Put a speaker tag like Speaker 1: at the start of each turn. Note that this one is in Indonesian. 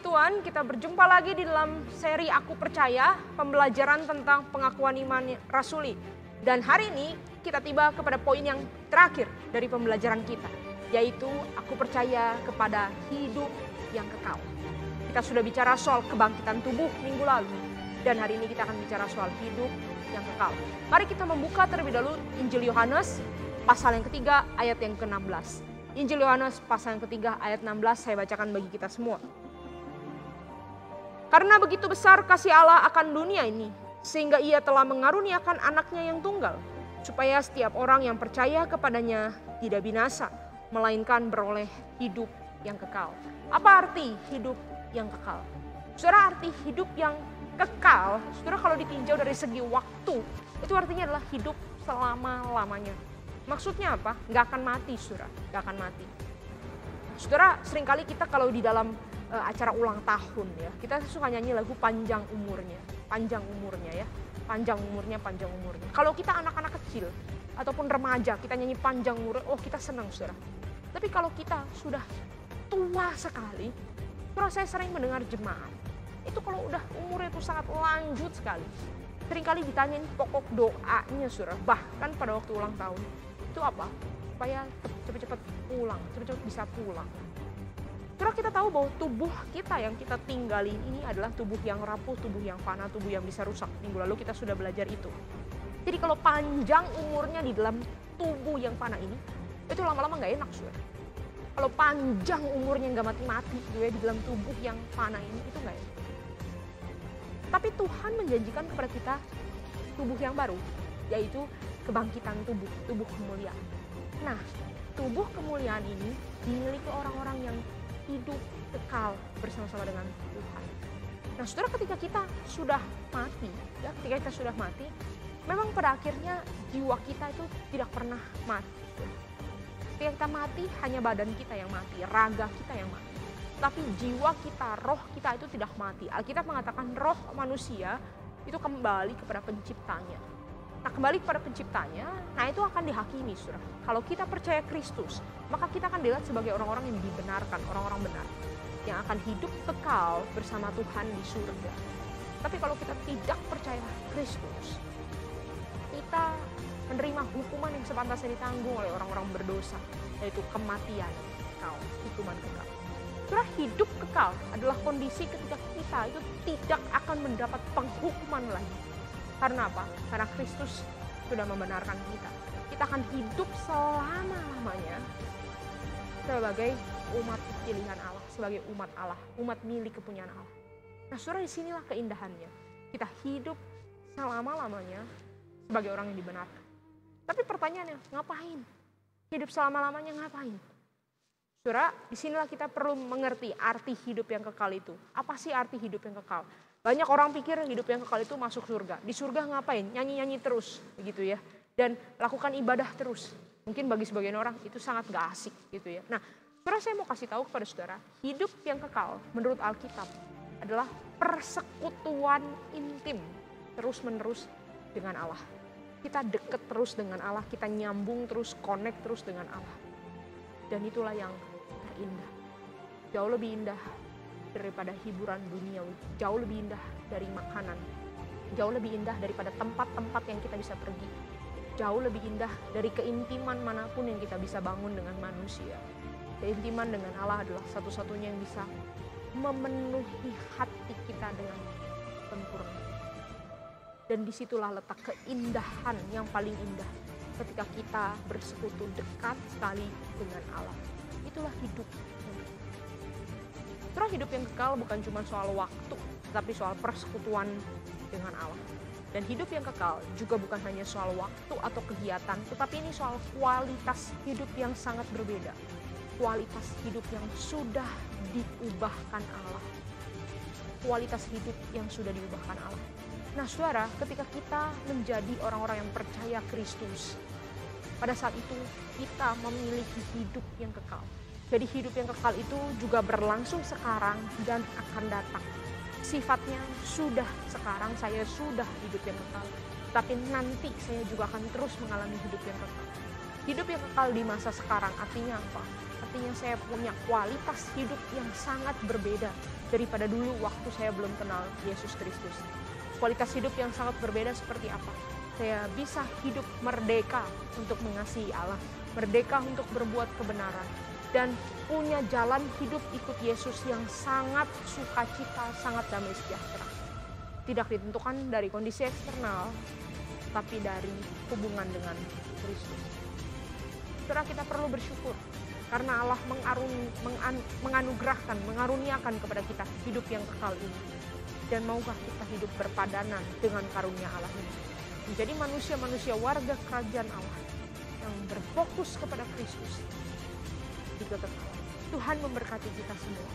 Speaker 1: Tuhan, kita berjumpa lagi di dalam seri Aku Percaya, pembelajaran tentang pengakuan iman rasuli. Dan hari ini kita tiba kepada poin yang terakhir dari pembelajaran kita, yaitu aku percaya kepada hidup yang kekal. Kita sudah bicara soal kebangkitan tubuh minggu lalu, dan hari ini kita akan bicara soal hidup yang kekal. Mari kita membuka terlebih dahulu Injil Yohanes, pasal yang ketiga, ayat yang ke-16. Injil Yohanes, pasal yang ketiga, ayat 16, saya bacakan bagi kita semua. Karena begitu besar kasih Allah akan dunia ini, sehingga ia telah mengaruniakan anaknya yang tunggal, supaya setiap orang yang percaya kepadanya tidak binasa, melainkan beroleh hidup yang kekal. Apa arti hidup yang kekal? Saudara, arti hidup yang kekal, saudara, kalau ditinjau dari segi waktu, itu artinya adalah hidup selama-lamanya. Maksudnya apa? Nggak akan mati, saudara, nggak akan mati. Saudara, seringkali kita kalau di dalam acara ulang tahun ya, kita suka nyanyi lagu panjang umurnya ya, panjang umurnya. Kalau kita anak-anak kecil ataupun remaja, kita nyanyi panjang umurnya, oh kita senang, saudara. Tapi kalau kita sudah tua sekali, saudara, saya sering mendengar jemaat itu kalau udah umurnya itu sangat lanjut sekali, seringkali ditanyain pokok doanya, saudara, bahkan pada waktu ulang tahun itu apa? Supaya cepat-cepat pulang, cepat-cepat bisa pulang. Saudara, kita tahu bahwa tubuh kita yang kita tinggali ini adalah tubuh yang rapuh, tubuh yang fana, tubuh yang bisa rusak. Minggu lalu kita sudah belajar itu. Jadi kalau panjang umurnya di dalam tubuh yang fana ini, itu lama-lama nggak enak, saudara. Kalau panjang umurnya nggak mati-mati gitu ya, di dalam tubuh yang fana ini, itu nggak enak. Tapi Tuhan menjanjikan kepada kita tubuh yang baru, yaitu kebangkitan tubuh, tubuh kemuliaan. Nah, tubuh kemuliaan ini dimiliki orang-orang yang hidup kekal bersama-sama dengan Tuhan. Nah, saudara, ketika kita sudah mati, ya, ketika kita sudah mati, memang pada akhirnya jiwa kita itu tidak pernah mati. Ketika kita mati, hanya badan kita yang mati, raga kita yang mati. Tapi jiwa kita, roh kita itu tidak mati. Alkitab mengatakan roh manusia itu kembali kepada penciptanya. Nah, kembali kepada penciptanya, nah itu akan dihakimi, saudara. Kalau kita percaya Kristus, maka kita akan dilihat sebagai orang-orang yang dibenarkan, orang-orang benar, yang akan hidup kekal bersama Tuhan di surga. Tapi kalau kita tidak percaya Kristus, kita menerima hukuman yang sepantasnya ditanggung oleh orang-orang berdosa, yaitu kematian kekal, hukuman kekal. Saudara, hidup kekal adalah kondisi ketika kita itu tidak akan mendapat penghukuman lagi. Karena apa? Karena Kristus sudah membenarkan kita. Kita akan hidup selama-lamanya sebagai umat pilihan Allah, sebagai umat Allah, umat milik kepunyaan Allah. Nah, saudara, disinilah keindahannya. Kita hidup selama-lamanya sebagai orang yang dibenarkan. Tapi pertanyaannya, ngapain? Hidup selama-lamanya ngapain? Saudara, disinilah kita perlu mengerti arti hidup yang kekal itu. Apa sih arti hidup yang kekal? Banyak orang pikir hidup yang kekal itu masuk surga. Di surga ngapain? Nyanyi-nyanyi terus, begitu ya. Dan lakukan ibadah terus. Mungkin bagi sebagian orang itu sangat gak asik, gitu ya. Nah, saudara, saya mau kasih tahu kepada saudara, hidup yang kekal menurut Alkitab adalah persekutuan intim terus-menerus dengan Allah. Kita deket terus dengan Allah, kita nyambung terus, connect terus dengan Allah. Dan itulah yang terindah. Jauh lebih indah daripada hiburan duniawi, jauh lebih indah dari makanan, jauh lebih indah daripada tempat-tempat yang kita bisa pergi, jauh lebih indah dari keintiman manapun yang kita bisa bangun dengan manusia. Keintiman dengan Allah adalah satu-satunya yang bisa memenuhi hati kita dengan sempurna. Dan disitulah letak keindahan yang paling indah ketika kita bersekutu dekat sekali dengan Allah. Itulah hidup. Terus hidup yang kekal bukan cuma soal waktu, tapi soal persekutuan dengan Allah. Dan hidup yang kekal juga bukan hanya soal waktu atau kegiatan, tetapi ini soal kualitas hidup yang sangat berbeda. Kualitas hidup yang sudah diubahkan Allah. Kualitas hidup yang sudah diubahkan Allah. Nah, saudara, ketika kita menjadi orang-orang yang percaya Kristus, pada saat itu kita memiliki hidup yang kekal. Jadi hidup yang kekal itu juga berlangsung sekarang dan akan datang. Sifatnya sudah sekarang, saya sudah hidup yang kekal. Tapi nanti saya juga akan terus mengalami hidup yang kekal. Hidup yang kekal di masa sekarang artinya apa? Artinya saya punya kualitas hidup yang sangat berbeda daripada dulu waktu saya belum kenal Yesus Kristus. Kualitas hidup yang sangat berbeda seperti apa? Saya bisa hidup merdeka untuk mengasihi Allah, merdeka untuk berbuat kebenaran, dan punya jalan hidup ikut Yesus yang sangat sukacita, sangat damai sejahtera. Tidak ditentukan dari kondisi eksternal, tapi dari hubungan dengan Kristus. Saudara, kita perlu bersyukur karena Allah mengaruniakan kepada kita hidup yang kekal ini. Dan maukah kita hidup berpadanan dengan karunia Allah ini, menjadi manusia-manusia warga kerajaan Allah yang berfokus kepada Kristus. Tuhan memberkati kita semua.